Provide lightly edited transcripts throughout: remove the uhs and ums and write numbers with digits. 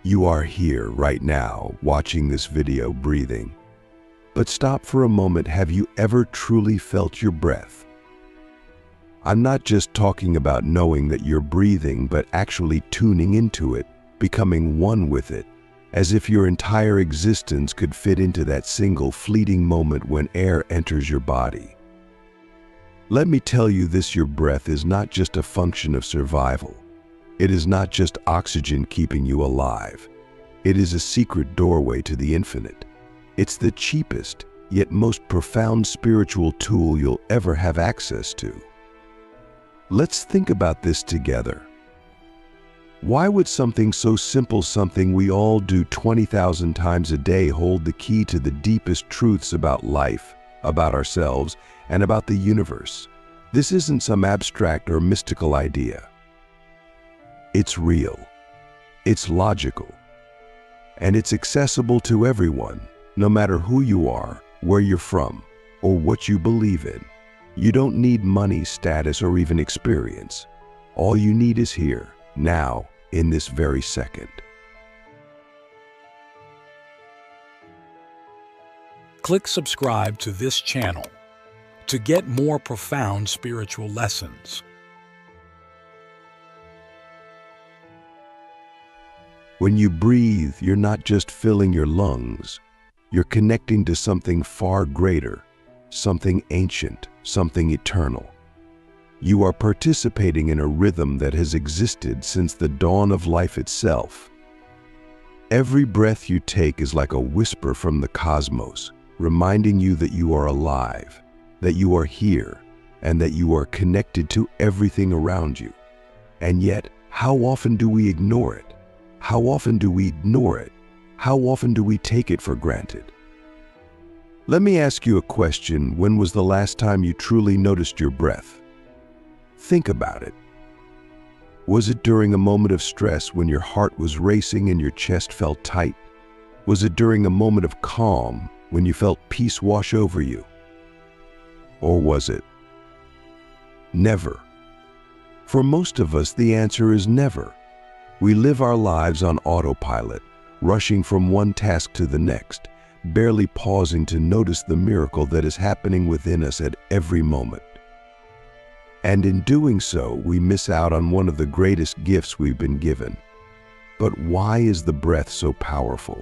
You are here right now watching this video breathing. But stop for a moment. Have you ever truly felt your breath? I'm not just talking about knowing that you're breathing, but actually tuning into it, becoming one with it, as if your entire existence could fit into that single fleeting moment when air enters your body. Let me tell you this: your breath is not just a function of survival. It is not just oxygen keeping you alive. It is a secret doorway to the infinite. It's the cheapest, yet most profound spiritual tool you'll ever have access to. Let's think about this together. Why would something so simple, something we all do 20,000 times a day, hold the key to the deepest truths about life, about ourselves, and about the universe? This isn't some abstract or mystical idea. It's real, it's logical, and it's accessible to everyone, no matter who you are, where you're from, or what you believe in. You don't need money, status, or even experience. All you need is here, now, in this very second. Click subscribe to this channel to get more profound spiritual lessons. When you breathe, you're not just filling your lungs. You're connecting to something far greater, something ancient, something eternal. You are participating in a rhythm that has existed since the dawn of life itself. Every breath you take is like a whisper from the cosmos, reminding you that you are alive, that you are here, and that you are connected to everything around you. And yet, how often do we ignore it? How often do we ignore it? How often do we take it for granted? Let me ask you a question. When was the last time you truly noticed your breath? Think about it. Was it during a moment of stress when your heart was racing and your chest felt tight? Was it during a moment of calm when you felt peace wash over you? Or was it never? For most of us, the answer is never. We live our lives on autopilot, rushing from one task to the next, barely pausing to notice the miracle that is happening within us at every moment. And in doing so, we miss out on one of the greatest gifts we've been given. But why is the breath so powerful?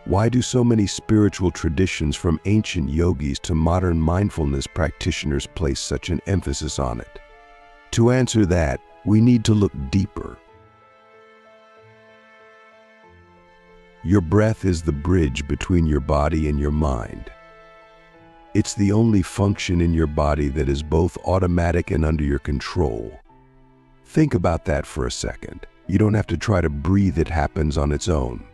Why do so many spiritual traditions, from ancient yogis to modern mindfulness practitioners, place such an emphasis on it? To answer that, we need to look deeper. Your breath is the bridge between your body and your mind. It's the only function in your body that is both automatic and under your control. Think about that for a second. You don't have to try to breathe, it happens on its own.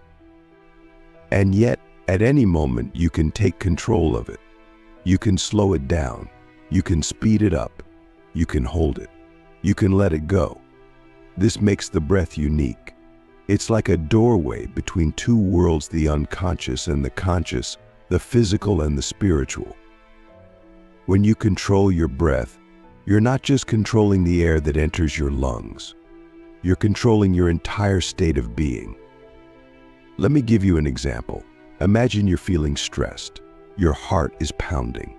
And yet, at any moment, you can take control of it. You can slow it down. You can speed it up. You can hold it. You can let it go. This makes the breath unique. It's like a doorway between two worlds, the unconscious and the conscious, the physical and the spiritual. When you control your breath, you're not just controlling the air that enters your lungs. You're controlling your entire state of being. Let me give you an example. Imagine you're feeling stressed. Your heart is pounding.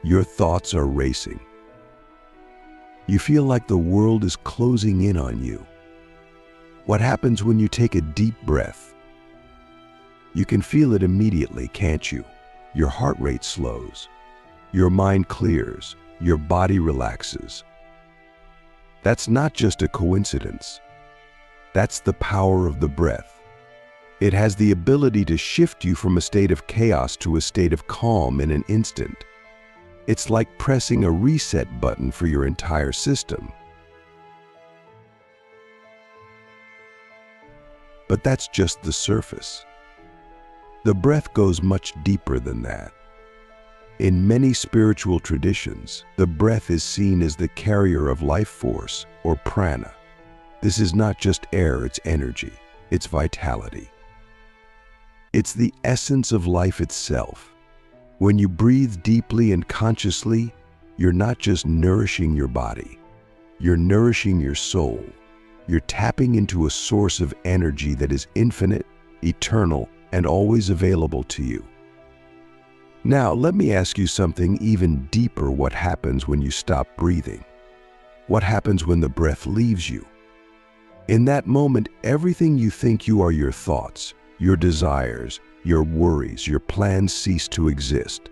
Your thoughts are racing. You feel like the world is closing in on you. What happens when you take a deep breath? You can feel it immediately, can't you? Your heart rate slows. Your mind clears. Your body relaxes. That's not just a coincidence. That's the power of the breath. It has the ability to shift you from a state of chaos to a state of calm in an instant. It's like pressing a reset button for your entire system. But that's just the surface. The breath goes much deeper than that. In many spiritual traditions, the breath is seen as the carrier of life force, or prana. This is not just air, it's energy, it's vitality. It's the essence of life itself. When you breathe deeply and consciously, you're not just nourishing your body, you're nourishing your soul, You're tapping into a source of energy that is infinite, eternal, and always available to you. Now, let me ask you something even deeper. What happens when you stop breathing? What happens when the breath leaves you? In that moment, everything you think you are, your thoughts, your desires, your worries, your plans cease to exist.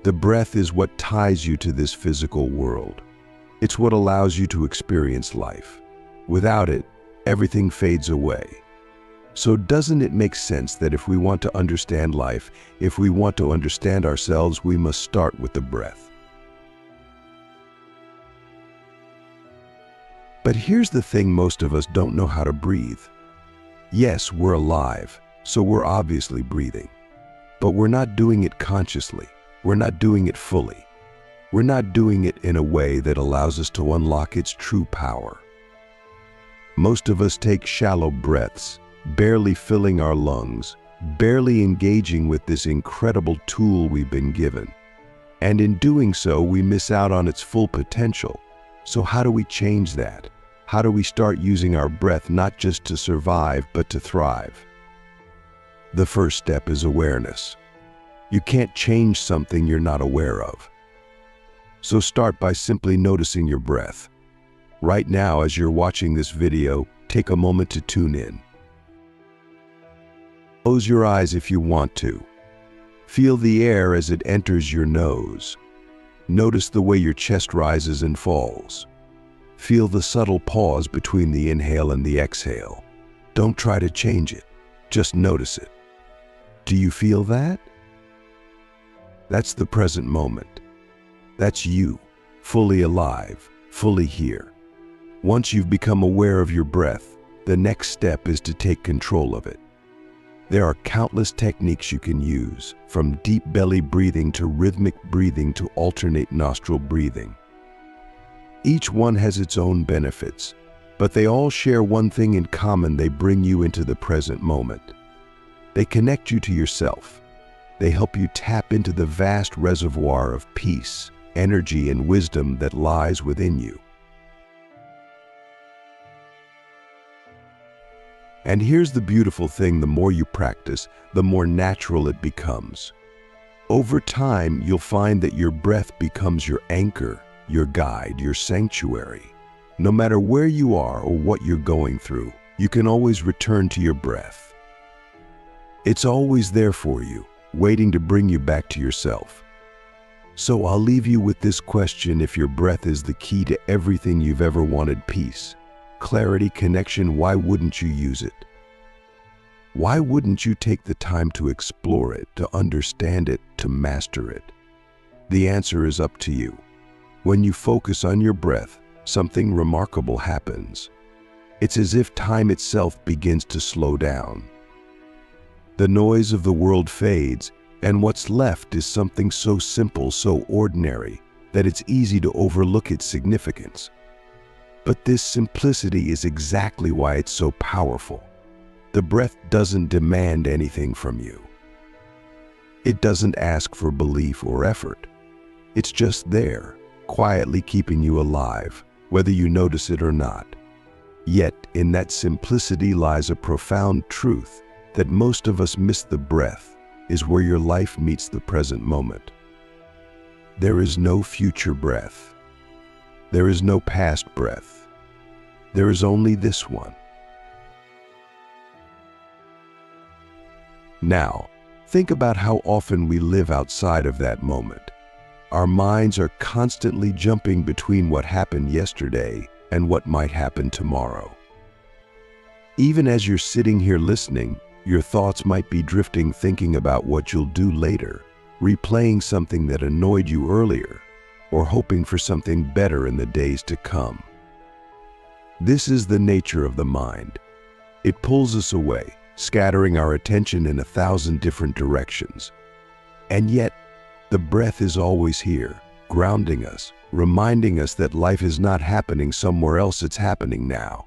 The breath is what ties you to this physical world. It's what allows you to experience life. Without it, everything fades away. So doesn't it make sense that if we want to understand life, if we want to understand ourselves, we must start with the breath? But here's the thing, most of us don't know how to breathe. Yes, we're alive, so we're obviously breathing. But we're not doing it consciously. We're not doing it fully. We're not doing it in a way that allows us to unlock its true power. Most of us take shallow breaths, barely filling our lungs, barely engaging with this incredible tool we've been given. And in doing so, we miss out on its full potential. So how do we change that? How do we start using our breath not just to survive, but to thrive? The first step is awareness. You can't change something you're not aware of. So start by simply noticing your breath. Right now, as you're watching this video, take a moment to tune in. Close your eyes if you want to. Feel the air as it enters your nose. Notice the way your chest rises and falls. Feel the subtle pause between the inhale and the exhale. Don't try to change it, just notice it. Do you feel that? That's the present moment. That's you, fully alive, fully here. Once you've become aware of your breath, the next step is to take control of it. There are countless techniques you can use, from deep belly breathing to rhythmic breathing to alternate nostril breathing. Each one has its own benefits, but they all share one thing in common: they bring you into the present moment. They connect you to yourself. They help you tap into the vast reservoir of peace, energy, and wisdom that lies within you. And here's the beautiful thing: the more you practice, the more natural it becomes. Over time, you'll find that your breath becomes your anchor, your guide, your sanctuary. No matter where you are or what you're going through, you can always return to your breath. It's always there for you, waiting to bring you back to yourself. So I'll leave you with this question: if your breath is the key to everything you've ever wanted, peace, clarity, connection, why wouldn't you use it? Why wouldn't you take the time to explore it, to understand it, to master it? The answer is up to you. When you focus on your breath, something remarkable happens. It's as if time itself begins to slow down. The noise of the world fades, and what's left is something so simple, so ordinary, that it's easy to overlook its significance. But this simplicity is exactly why it's so powerful. The breath doesn't demand anything from you. It doesn't ask for belief or effort. It's just there, quietly keeping you alive, whether you notice it or not. Yet, in that simplicity lies a profound truth: that most of us miss. The breath is where your life meets the present moment. There is no future breath. There is no past breath. There is only this one. Now, think about how often we live outside of that moment. Our minds are constantly jumping between what happened yesterday and what might happen tomorrow. Even as you're sitting here listening, your thoughts might be drifting, thinking about what you'll do later, replaying something that annoyed you earlier, or hoping for something better in the days to come. This is the nature of the mind. It pulls us away, scattering our attention in 1,000 different directions. And yet, the breath is always here, grounding us, reminding us that life is not happening somewhere else, it's happening now.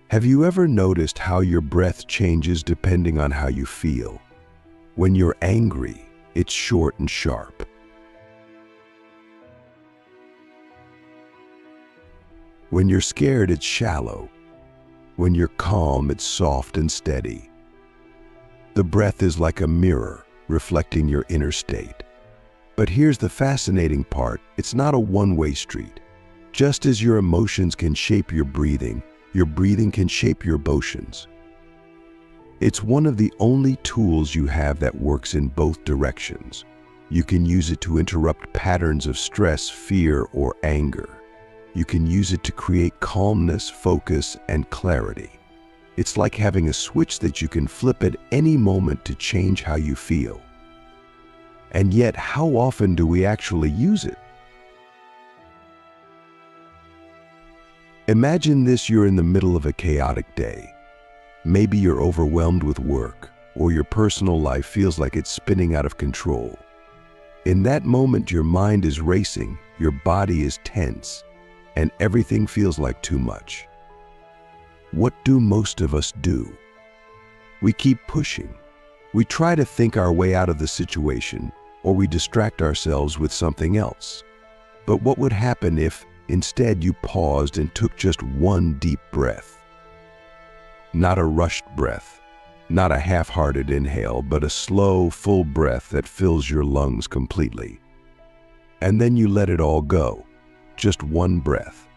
Have you ever noticed how your breath changes depending on how you feel? When you're angry, it's short and sharp. When you're scared, it's shallow. When you're calm, it's soft and steady. The breath is like a mirror, reflecting your inner state. But here's the fascinating part: it's not a one-way street. Just as your emotions can shape your breathing can shape your emotions. It's one of the only tools you have that works in both directions. You can use it to interrupt patterns of stress, fear, or anger. You can use it to create calmness, focus, and clarity. It's like having a switch that you can flip at any moment to change how you feel. And yet, how often do we actually use it? Imagine this: you're in the middle of a chaotic day. Maybe you're overwhelmed with work, or your personal life feels like it's spinning out of control. In that moment, your mind is racing, your body is tense, and everything feels like too much. What do most of us do? We keep pushing. We try to think our way out of the situation, or we distract ourselves with something else. But what would happen if, instead, you paused and took just one deep breath? Not a rushed breath, not a half-hearted inhale, but a slow, full breath that fills your lungs completely. And then you let it all go. Just one breath.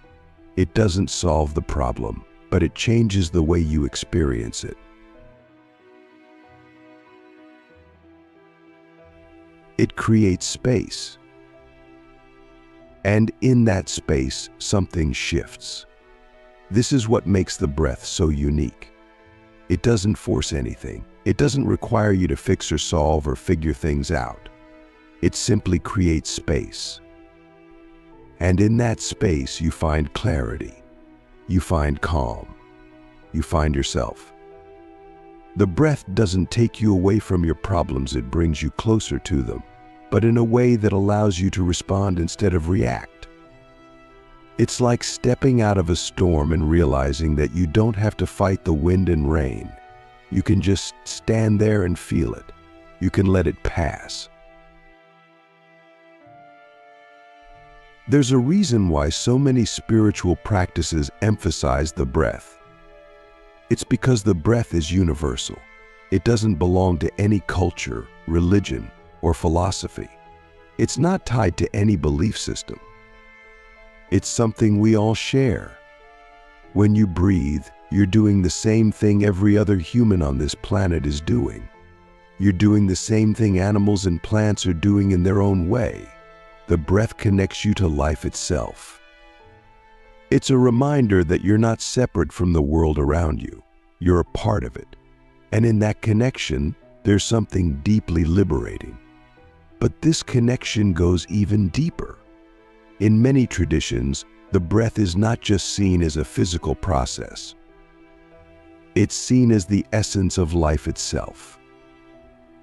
It doesn't solve the problem, but it changes the way you experience it. It creates space. And in that space, something shifts. This is what makes the breath so unique. It doesn't force anything. It doesn't require you to fix or solve or figure things out. It simply creates space. And in that space, you find clarity. You find calm. You find yourself. The breath doesn't take you away from your problems, it brings you closer to them, but in a way that allows you to respond instead of react. It's like stepping out of a storm and realizing that you don't have to fight the wind and rain. You can just stand there and feel it. You can let it pass. There's a reason why so many spiritual practices emphasize the breath. It's because the breath is universal. It doesn't belong to any culture, religion, or philosophy. It's not tied to any belief system. It's something we all share. When you breathe, you're doing the same thing every other human on this planet is doing. You're doing the same thing animals and plants are doing in their own way. The breath connects you to life itself. It's a reminder that you're not separate from the world around you. You're a part of it. And in that connection, there's something deeply liberating. But this connection goes even deeper. In many traditions, the breath is not just seen as a physical process. It's seen as the essence of life itself.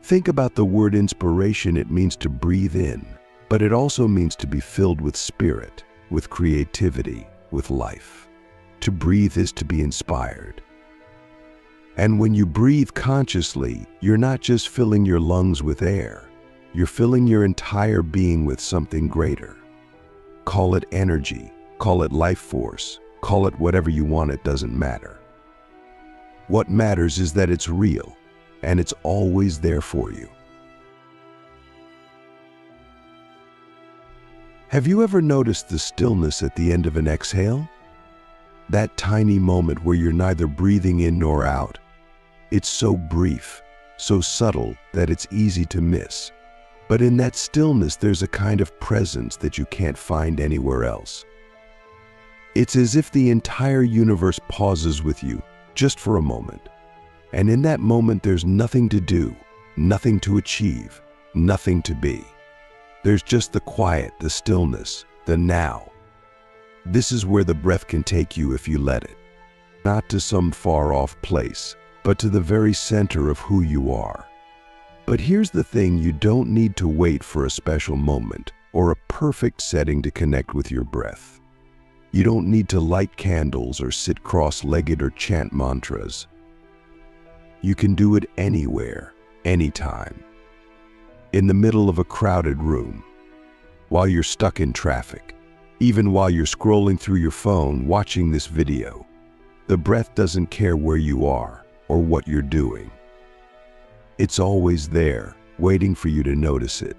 Think about the word inspiration. It means to breathe in, but it also means to be filled with spirit, with creativity, with life. To breathe is to be inspired. And when you breathe consciously, you're not just filling your lungs with air. You're filling your entire being with something greater. Call it energy, call it life force, call it whatever you want, it doesn't matter. What matters is that it's real, and it's always there for you. Have you ever noticed the stillness at the end of an exhale? That tiny moment where you're neither breathing in nor out. It's so brief, so subtle that it's easy to miss. But in that stillness, there's a kind of presence that you can't find anywhere else. It's as if the entire universe pauses with you just for a moment. And in that moment, there's nothing to do, nothing to achieve, nothing to be. There's just the quiet, the stillness, the now. This is where the breath can take you if you let it. Not to some far-off place, but to the very center of who you are. But here's the thing: you don't need to wait for a special moment or a perfect setting to connect with your breath. You don't need to light candles or sit cross-legged or chant mantras. You can do it anywhere, anytime. In the middle of a crowded room, while you're stuck in traffic, Even while you're scrolling through your phone watching this video, the breath doesn't care where you are or what you're doing. It's always there, waiting for you to notice it.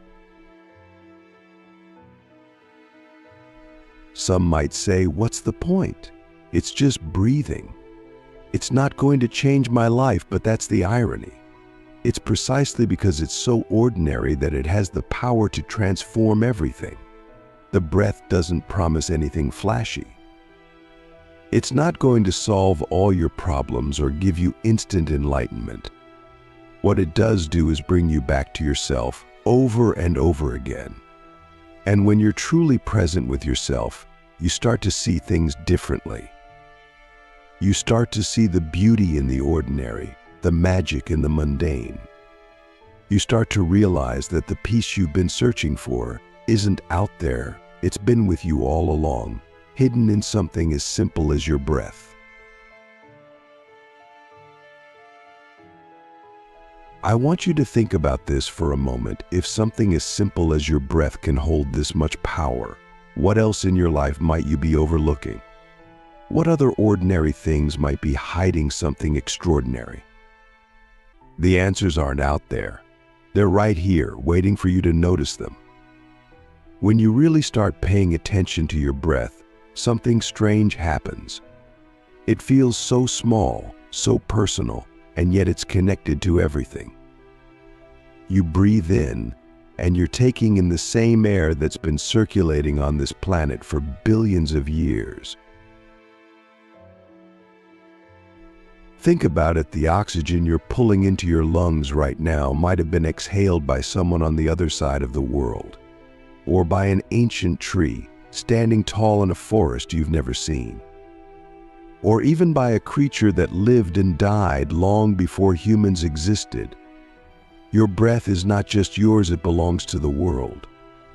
Some might say, what's the point? It's just breathing. It's not going to change my life, but that's the irony. It's precisely because it's so ordinary that it has the power to transform everything. The breath doesn't promise anything flashy. It's not going to solve all your problems or give you instant enlightenment. What it does do is bring you back to yourself over and over again. And when you're truly present with yourself, you start to see things differently. You start to see the beauty in the ordinary, the magic in the mundane. You start to realize that the peace you've been searching for isn't out there. It's been with you all along, hidden in something as simple as your breath. I want you to think about this for a moment. If something as simple as your breath can hold this much power, what else in your life might you be overlooking? What other ordinary things might be hiding something extraordinary? The answers aren't out there. They're right here, waiting for you to notice them. When you really start paying attention to your breath, something strange happens. It feels so small, so personal, and yet it's connected to everything. You breathe in, and you're taking in the same air that's been circulating on this planet for billions of years. Think about it, the oxygen you're pulling into your lungs right now might have been exhaled by someone on the other side of the world, or by an ancient tree standing tall in a forest you've never seen, or even by a creature that lived and died long before humans existed. Your breath is not just yours, it belongs to the world.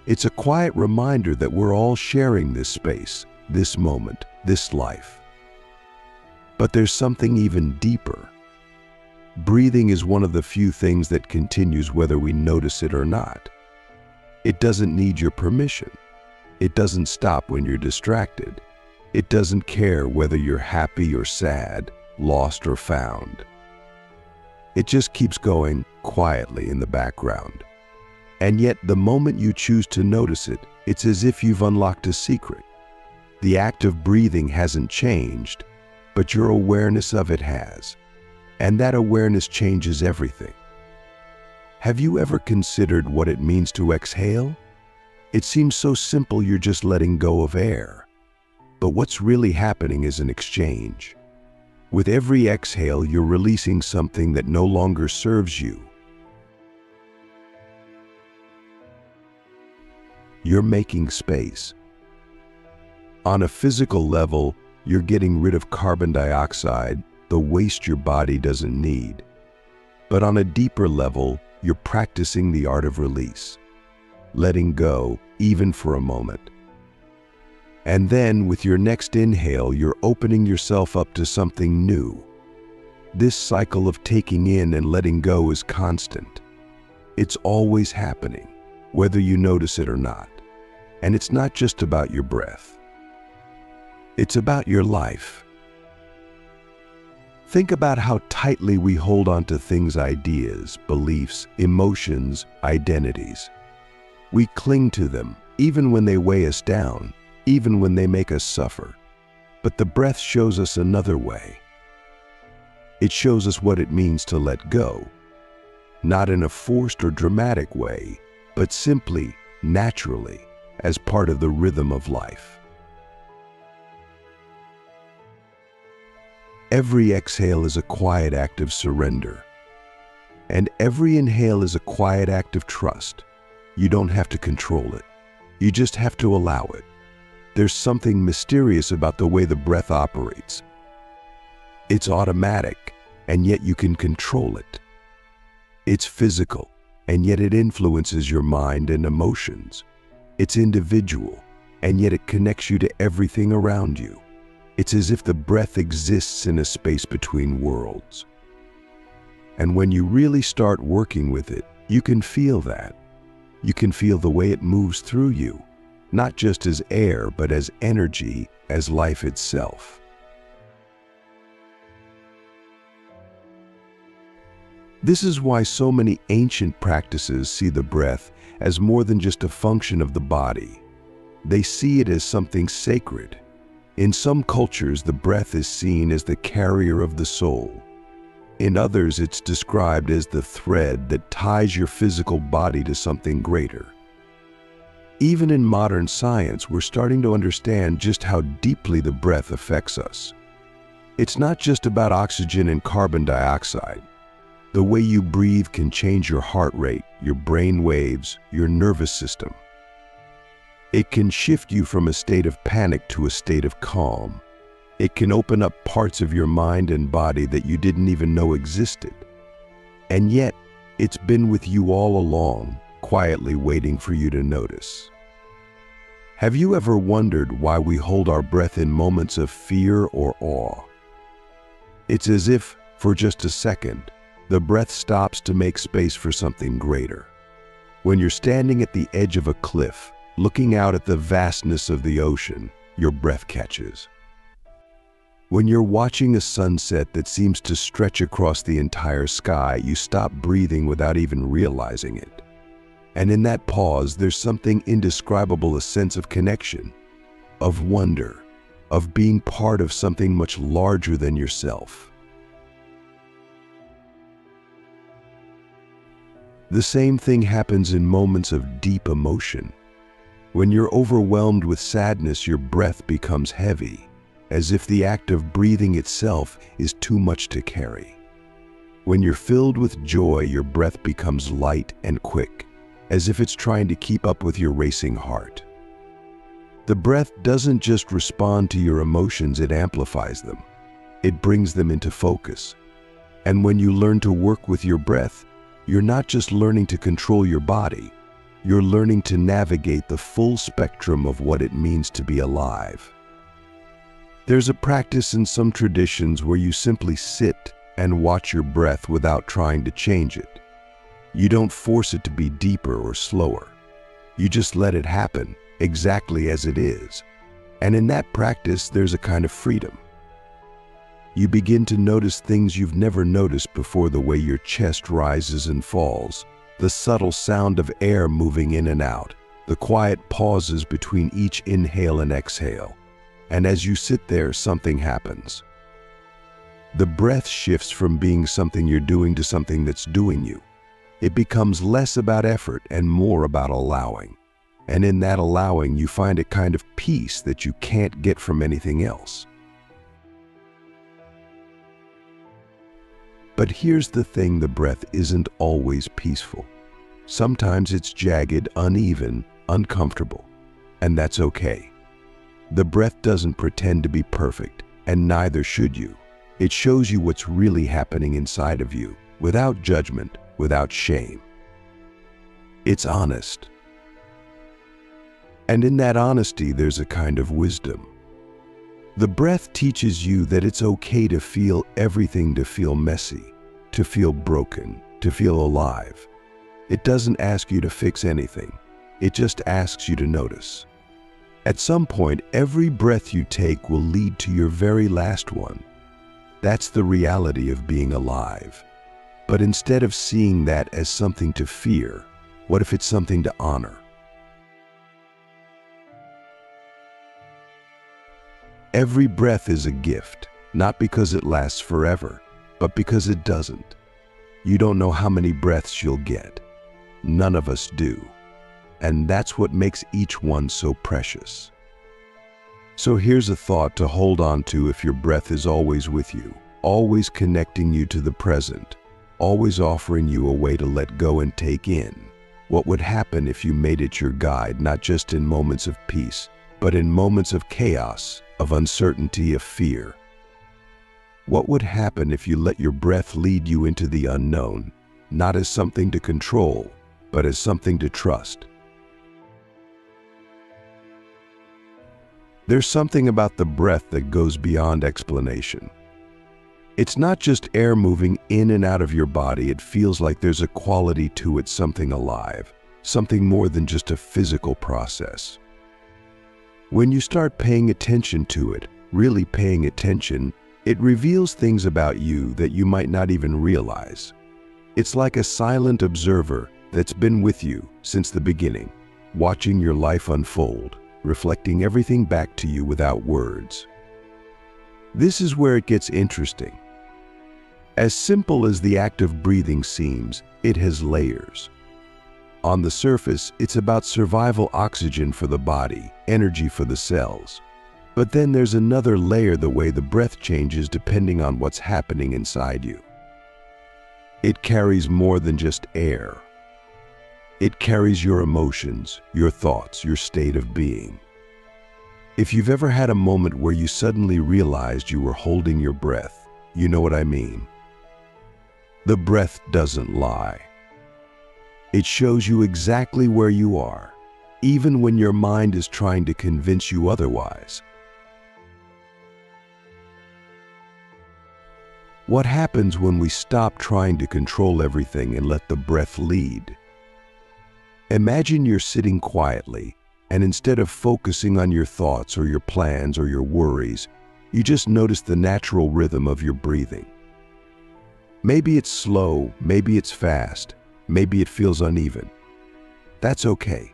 It's a quiet reminder that we're all sharing this space, this moment, this life. But there's something even deeper. Breathing is one of the few things that continues whether we notice it or not. It doesn't need your permission. It doesn't stop when you're distracted. It doesn't care whether you're happy or sad, lost or found. It just keeps going quietly in the background. And yet, the moment you choose to notice it, it's as if you've unlocked a secret. The act of breathing hasn't changed, but your awareness of it has. And that awareness changes everything. Have you ever considered what it means to exhale? It seems so simple, you're just letting go of air. But what's really happening is an exchange. With every exhale, you're releasing something that no longer serves you. You're making space. On a physical level, you're getting rid of carbon dioxide, the waste your body doesn't need. But on a deeper level, you're practicing the art of release, letting go, even for a moment. And then, with your next inhale, you're opening yourself up to something new. This cycle of taking in and letting go is constant. It's always happening, whether you notice it or not. And it's not just about your breath. It's about your life. Think about how tightly we hold on to things, ideas, beliefs, emotions, identities. We cling to them, even when they weigh us down, even when they make us suffer. But the breath shows us another way. It shows us what it means to let go, not in a forced or dramatic way, but simply, naturally, as part of the rhythm of life. Every exhale is a quiet act of surrender, and every inhale is a quiet act of trust. You don't have to control it. You just have to allow it. There's something mysterious about the way the breath operates. It's automatic, and yet you can control it. It's physical, and yet it influences your mind and emotions. It's individual, and yet it connects you to everything around you. It's as if the breath exists in a space between worlds. And when you really start working with it, you can feel that. You can feel the way it moves through you, not just as air, but as energy, as life itself. This is why so many ancient practices see the breath as more than just a function of the body. They see it as something sacred. In some cultures, the breath is seen as the carrier of the soul. In others, it's described as the thread that ties your physical body to something greater. Even in modern science, we're starting to understand just how deeply the breath affects us. It's not just about oxygen and carbon dioxide. The way you breathe can change your heart rate, your brain waves, your nervous system. It can shift you from a state of panic to a state of calm. It can open up parts of your mind and body that you didn't even know existed. And yet, it's been with you all along, quietly waiting for you to notice. Have you ever wondered why we hold our breath in moments of fear or awe? It's as if, for just a second, the breath stops to make space for something greater. When you're standing at the edge of a cliff, looking out at the vastness of the ocean, your breath catches. When you're watching a sunset that seems to stretch across the entire sky, you stop breathing without even realizing it. And in that pause, there's something indescribable, a sense of connection, of wonder, of being part of something much larger than yourself. The same thing happens in moments of deep emotion. When you're overwhelmed with sadness, your breath becomes heavy, as if the act of breathing itself is too much to carry. When you're filled with joy, your breath becomes light and quick, as if it's trying to keep up with your racing heart. The breath doesn't just respond to your emotions, it amplifies them. It brings them into focus. And when you learn to work with your breath, you're not just learning to control your body, you're learning to navigate the full spectrum of what it means to be alive. There's a practice in some traditions where you simply sit and watch your breath without trying to change it. You don't force it to be deeper or slower. You just let it happen exactly as it is. And in that practice, there's a kind of freedom. You begin to notice things you've never noticed before: the way your chest rises and falls, the subtle sound of air moving in and out, the quiet pauses between each inhale and exhale. And as you sit there, something happens. The breath shifts from being something you're doing to something that's doing you. It becomes less about effort and more about allowing. And in that allowing, you find a kind of peace that you can't get from anything else. But here's the thing: the breath isn't always peaceful. Sometimes it's jagged, uneven, uncomfortable, and that's okay. The breath doesn't pretend to be perfect, and neither should you. It shows you what's really happening inside of you, without judgment, without shame. It's honest. And in that honesty, there's a kind of wisdom. The breath teaches you that it's okay to feel everything, to feel messy, to feel broken, to feel alive. It doesn't ask you to fix anything. It just asks you to notice. At some point, every breath you take will lead to your very last one. That's the reality of being alive. But instead of seeing that as something to fear, what if it's something to honor? Every breath is a gift, not because it lasts forever, but because it doesn't. You don't know how many breaths you'll get. None of us do. And that's what makes each one so precious. So here's a thought to hold on to: if your breath is always with you, always connecting you to the present, always offering you a way to let go and take in, what would happen if you made it your guide, not just in moments of peace, but in moments of chaos, of uncertainty, of fear? What would happen if you let your breath lead you into the unknown, not as something to control, but as something to trust? There's something about the breath that goes beyond explanation. It's not just air moving in and out of your body. It feels like there's a quality to it, something alive, something more than just a physical process. When you start paying attention to it, really paying attention, it reveals things about you that you might not even realize. It's like a silent observer that's been with you since the beginning, watching your life unfold, reflecting everything back to you without words. This is where it gets interesting. As simple as the act of breathing seems, it has layers. On the surface, it's about survival oxygen for the body, energy for the cells. But then there's another layer, the way the breath changes depending on what's happening inside you. It carries more than just air. It carries your emotions, your thoughts, your state of being. If you've ever had a moment where you suddenly realized you were holding your breath, you know what I mean. The breath doesn't lie. It shows you exactly where you are, even when your mind is trying to convince you otherwise. What happens when we stop trying to control everything and let the breath lead? Imagine you're sitting quietly, and instead of focusing on your thoughts or your plans or your worries, you just notice the natural rhythm of your breathing. Maybe it's slow, maybe it's fast, maybe it feels uneven. That's okay.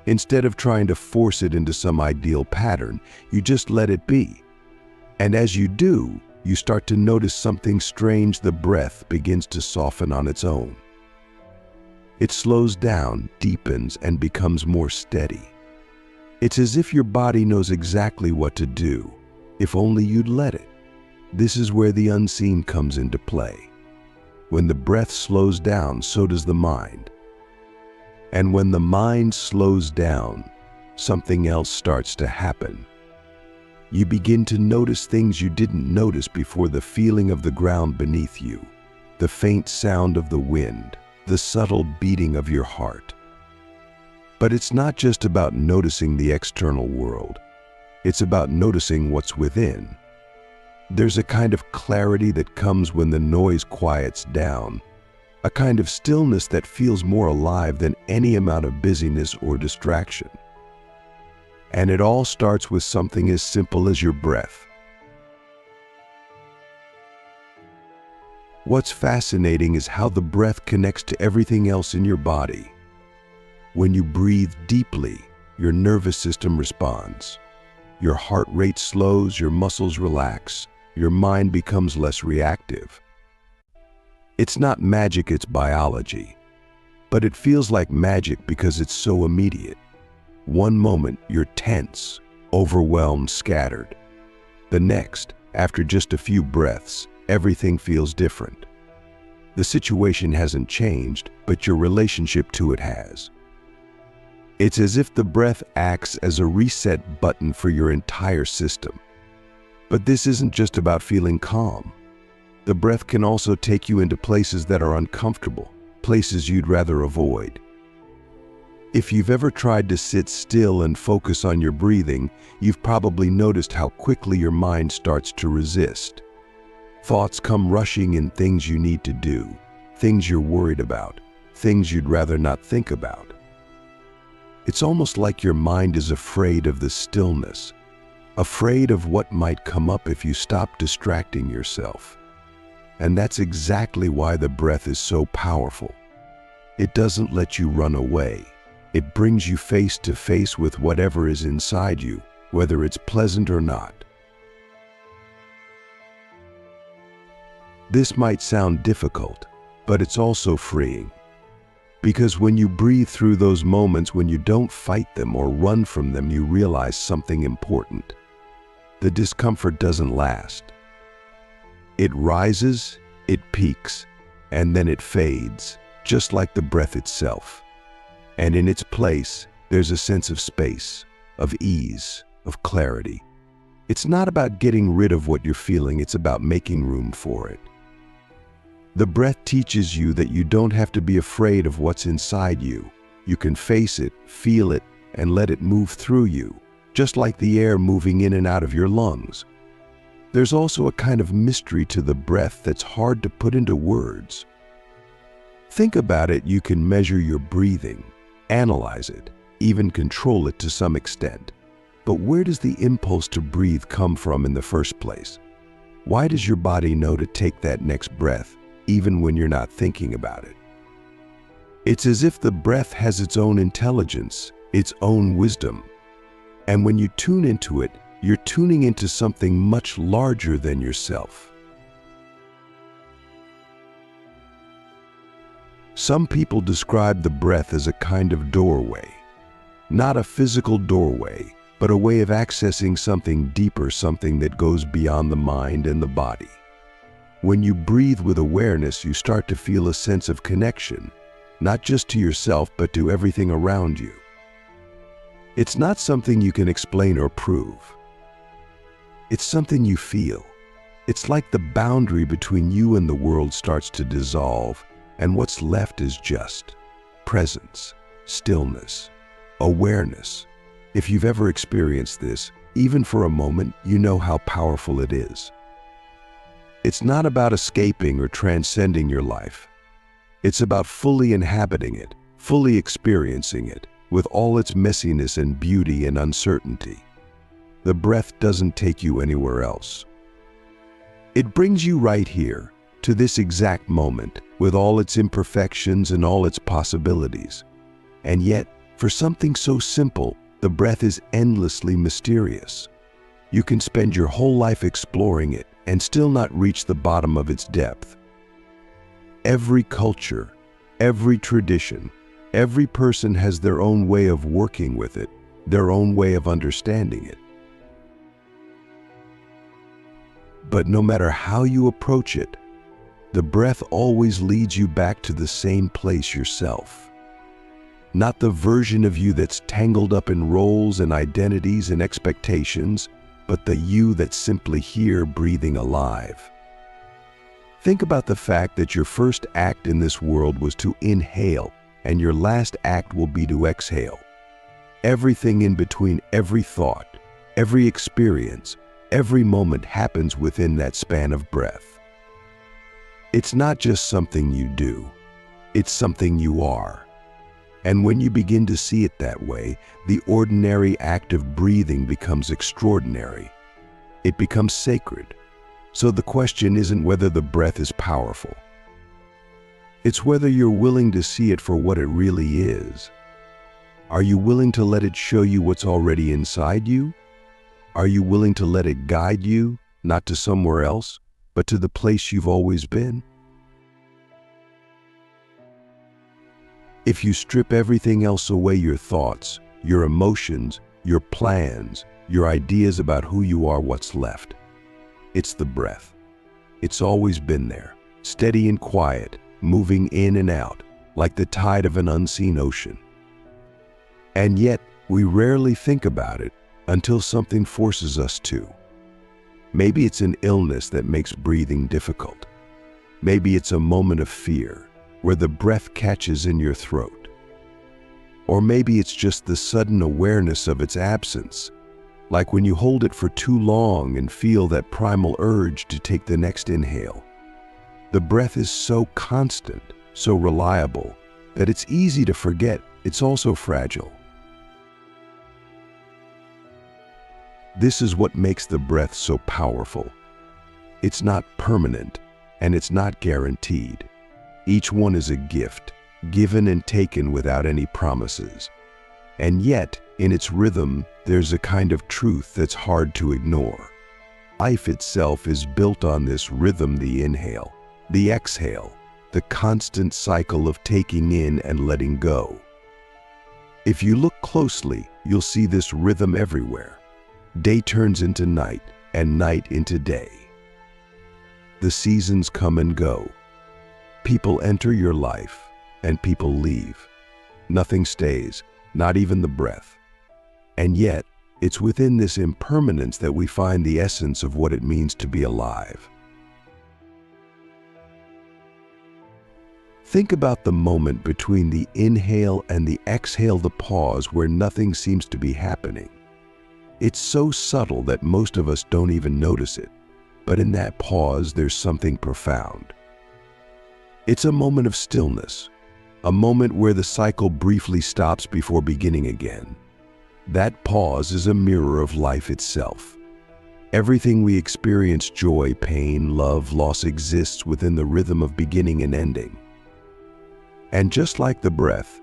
Instead of trying to force it into some ideal pattern, you just let it be. And as you do, you start to notice something strange. The breath begins to soften on its own. It slows down, deepens, and becomes more steady. It's as if your body knows exactly what to do, if only you'd let it. This is where the unseen comes into play. When the breath slows down, so does the mind. And when the mind slows down, something else starts to happen. You begin to notice things you didn't notice before: the feeling of the ground beneath you, the faint sound of the wind, the subtle beating of your heart. But it's not just about noticing the external world. It's about noticing what's within. There's a kind of clarity that comes when the noise quiets down, a kind of stillness that feels more alive than any amount of busyness or distraction. And it all starts with something as simple as your breath. What's fascinating is how the breath connects to everything else in your body. When you breathe deeply, your nervous system responds. Your heart rate slows, your muscles relax, your mind becomes less reactive. It's not magic, it's biology. But it feels like magic because it's so immediate. One moment, you're tense, overwhelmed, scattered. The next, after just a few breaths, everything feels different. The situation hasn't changed, but your relationship to it has. It's as if the breath acts as a reset button for your entire system. But this isn't just about feeling calm. The breath can also take you into places that are uncomfortable, places you'd rather avoid. If you've ever tried to sit still and focus on your breathing, you've probably noticed how quickly your mind starts to resist. Thoughts come rushing in, things you need to do, things you're worried about, things you'd rather not think about. It's almost like your mind is afraid of the stillness, afraid of what might come up if you stop distracting yourself. And that's exactly why the breath is so powerful. It doesn't let you run away. It brings you face to face with whatever is inside you, whether it's pleasant or not. This might sound difficult, but it's also freeing. Because when you breathe through those moments, when you don't fight them or run from them, you realize something important. The discomfort doesn't last. It rises, it peaks, and then it fades, just like the breath itself. And in its place, there's a sense of space, of ease, of clarity. It's not about getting rid of what you're feeling, it's about making room for it. The breath teaches you that you don't have to be afraid of what's inside you. You can face it, feel it, and let it move through you, just like the air moving in and out of your lungs. There's also a kind of mystery to the breath that's hard to put into words. Think about it. You can measure your breathing, analyze it, even control it to some extent. But where does the impulse to breathe come from in the first place? Why does your body know to take that next breath, even when you're not thinking about it? It's as if the breath has its own intelligence, its own wisdom. And when you tune into it, you're tuning into something much larger than yourself. Some people describe the breath as a kind of doorway. Not a physical doorway, but a way of accessing something deeper, something that goes beyond the mind and the body. When you breathe with awareness, you start to feel a sense of connection, not just to yourself, but to everything around you. It's not something you can explain or prove. It's something you feel. It's like the boundary between you and the world starts to dissolve, and what's left is just presence, stillness, awareness. If you've ever experienced this, even for a moment, you know how powerful it is. It's not about escaping or transcending your life. It's about fully inhabiting it, fully experiencing it, with all its messiness and beauty and uncertainty. The breath doesn't take you anywhere else. It brings you right here, to this exact moment, with all its imperfections and all its possibilities. And yet, for something so simple, the breath is endlessly mysterious. You can spend your whole life exploring it and still not reach the bottom of its depth. Every culture, every tradition, every person has their own way of working with it, their own way of understanding it. But no matter how you approach it, the breath always leads you back to the same place yourself. Not the version of you that's tangled up in roles and identities and expectations, but the you that's simply here, breathing alive. Think about the fact that your first act in this world was to inhale, and your last act will be to exhale. Everything in between, every thought, every experience, every moment happens within that span of breath. It's not just something you do, it's something you are. And when you begin to see it that way, the ordinary act of breathing becomes extraordinary. It becomes sacred. So the question isn't whether the breath is powerful. It's whether you're willing to see it for what it really is. Are you willing to let it show you what's already inside you? Are you willing to let it guide you, not to somewhere else, but to the place you've always been? If you strip everything else away, your thoughts, your emotions, your plans, your ideas about who you are, what's left? It's the breath. It's always been there, steady and quiet, moving in and out, like the tide of an unseen ocean. And yet, we rarely think about it until something forces us to. Maybe it's an illness that makes breathing difficult. Maybe it's a moment of fear, where the breath catches in your throat. Or maybe it's just the sudden awareness of its absence, like when you hold it for too long and feel that primal urge to take the next inhale. The breath is so constant, so reliable, that it's easy to forget it's also fragile. This is what makes the breath so powerful. It's not permanent, and it's not guaranteed. Each one is a gift, given and taken without any promises. And yet, in its rhythm, there's a kind of truth that's hard to ignore. Life itself is built on this rhythm: the inhale, the exhale, the constant cycle of taking in and letting go. If you look closely, you'll see this rhythm everywhere. Day turns into night, and night into day. The seasons come and go. People enter your life, and people leave. Nothing stays, not even the breath. And yet, it's within this impermanence that we find the essence of what it means to be alive. Think about the moment between the inhale and the exhale, the pause where nothing seems to be happening. It's so subtle that most of us don't even notice it, but in that pause there's something profound. It's a moment of stillness, a moment where the cycle briefly stops before beginning again. That pause is a mirror of life itself. Everything we experience, joy, pain, love, loss, exists within the rhythm of beginning and ending. And just like the breath,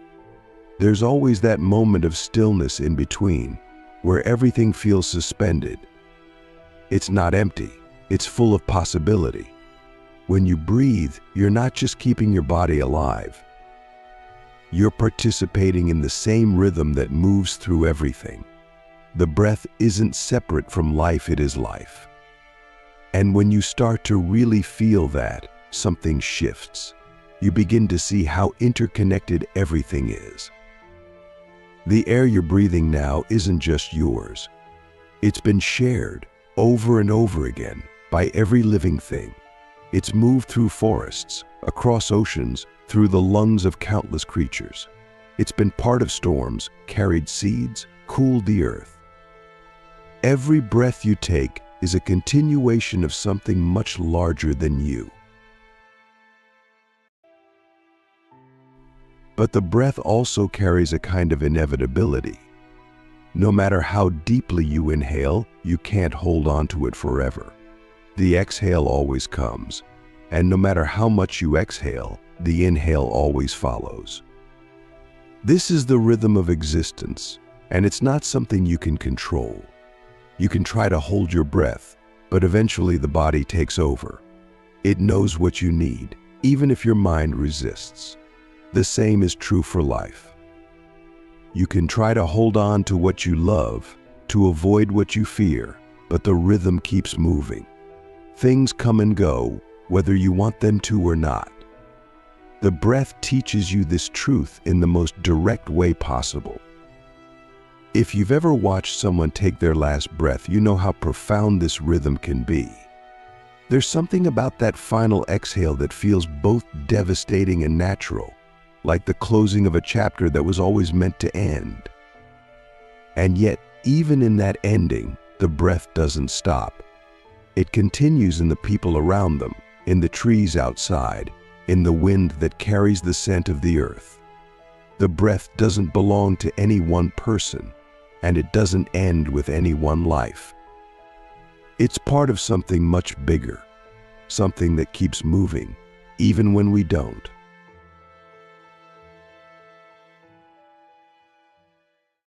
there's always that moment of stillness in between, where everything feels suspended. It's not empty, it's full of possibility. When you breathe, you're not just keeping your body alive. You're participating in the same rhythm that moves through everything. The breath isn't separate from life, it is life. And when you start to really feel that, something shifts. You begin to see how interconnected everything is. The air you're breathing now isn't just yours. It's been shared over and over again by every living thing. It's moved through forests, across oceans, through the lungs of countless creatures. It's been part of storms, carried seeds, cooled the earth. Every breath you take is a continuation of something much larger than you. But the breath also carries a kind of inevitability. No matter how deeply you inhale, you can't hold on to it forever. The exhale always comes, and no matter how much you exhale, the inhale always follows. This is the rhythm of existence, and it's not something you can control. You can try to hold your breath, but eventually the body takes over. It knows what you need, even if your mind resists. The same is true for life. You can try to hold on to what you love, to avoid what you fear, but the rhythm keeps moving. Things come and go, whether you want them to or not. The breath teaches you this truth in the most direct way possible. If you've ever watched someone take their last breath, you know how profound this rhythm can be. There's something about that final exhale that feels both devastating and natural, like the closing of a chapter that was always meant to end. And yet, even in that ending, the breath doesn't stop. It continues in the people around them, in the trees outside, in the wind that carries the scent of the earth. The breath doesn't belong to any one person, and it doesn't end with any one life. It's part of something much bigger, something that keeps moving, even when we don't.